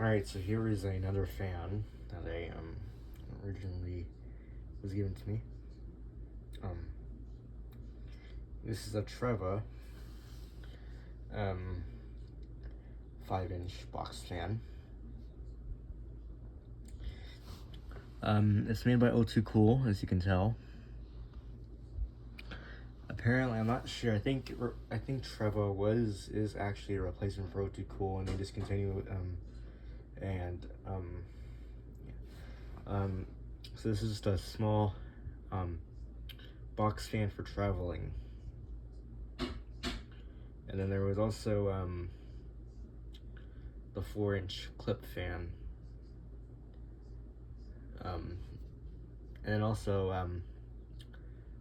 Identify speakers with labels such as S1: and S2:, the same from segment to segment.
S1: Alright, so here is another fan that I originally was given to me. This is a Treva 5-inch box fan. It's made by O2Cool, as you can tell. Apparently, I'm not sure. I think Treva is actually a replacement for O2Cool, and they discontinued. So this is just a small box fan for traveling. And then there was also the 4-inch clip fan. And then also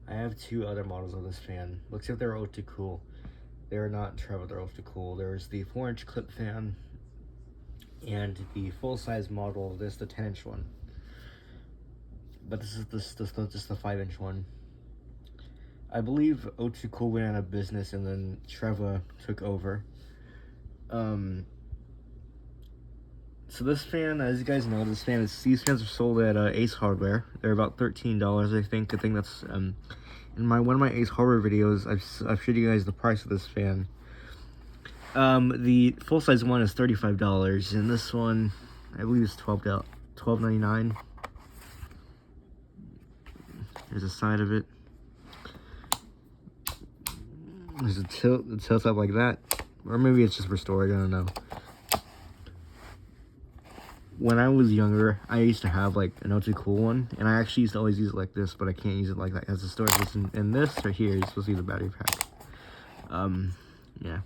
S1: I have two other models of this fan. Looks like they're O2Cool. They're not Treva, they're O2Cool. There's the 4-inch clip fan and the full-size model of this, the 10-inch one. But this is just the 5-inch one. I believe O2Cool went out of business and then Treva took over. So this fan, as you guys know, these fans are sold at Ace Hardware. They're about $13, I think. I think that's in one of my Ace Hardware videos. I've showed you guys the price of this fan. The full size one is $35, and this one, I believe, is $12.99. There's a side of it. There's a tilt. It tilts up like that, or maybe it's just for storage. I don't know. When I was younger, I used to have like an O2Cool one, and I actually used to always use it like this, but I can't use it like that as a storage. And this right here is supposed to be the battery pack. Yeah.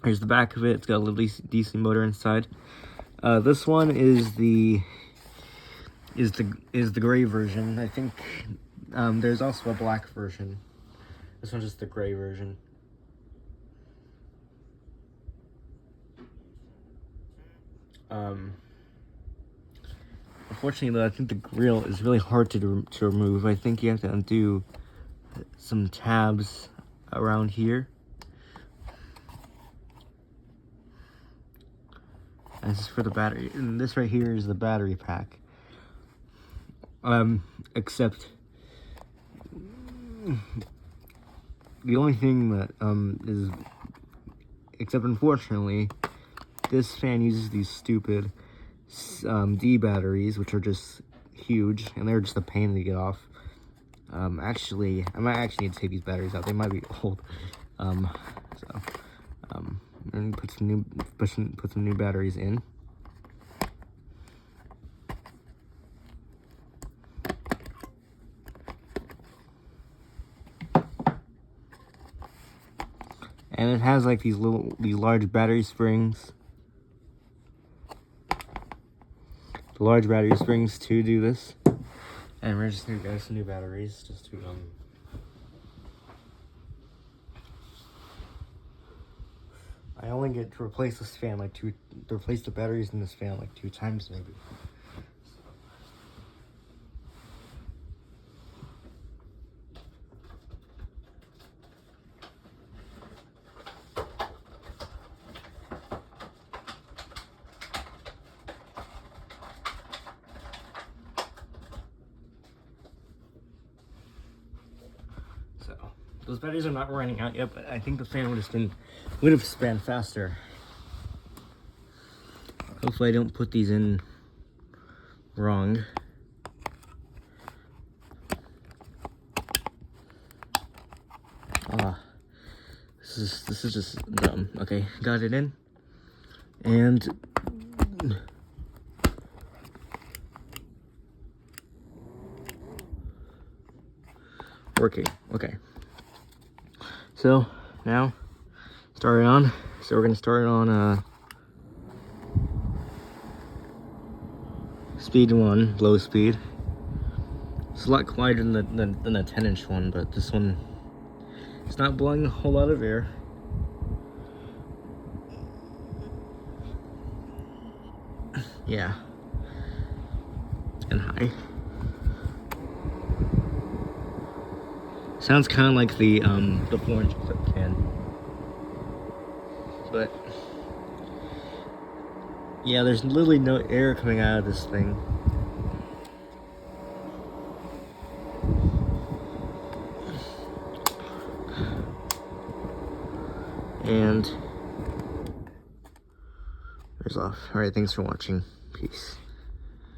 S1: Here's the back of it. It's got a little DC motor inside. This one is the gray version. I think there's also a black version. This one's just the gray version. Unfortunately, though, I think the grill is really hard to remove. I think you have to undo some tabs around here. And this is for the battery. And this right here is the battery pack. Except the only thing that except unfortunately, this fan uses these stupid D batteries, which are just huge, and they're just a pain to get off. Actually, I might actually need to take these batteries out. They might be old. I'm gonna put some new batteries in. And it has like these large battery springs. The large battery springs to do this. And we're just gonna get some new batteries just to I only get to replace this fan replace the batteries in this fan like 2 times maybe. So those batteries are not running out yet, but I think the fan would have spun faster. Hopefully I don't put these in wrong. This is just dumb. Okay, got it in. And working. Okay. So now start it on. So we're gonna start it on speed 1, low speed. It's a lot quieter than the 10-inch one, but this one, it's not blowing a whole lot of air. Yeah. And high. Sounds kind of like the 4-inch clip fan. But Yeah, there's literally no air coming out of this thing. And there's off. Alright, thanks for watching. Peace.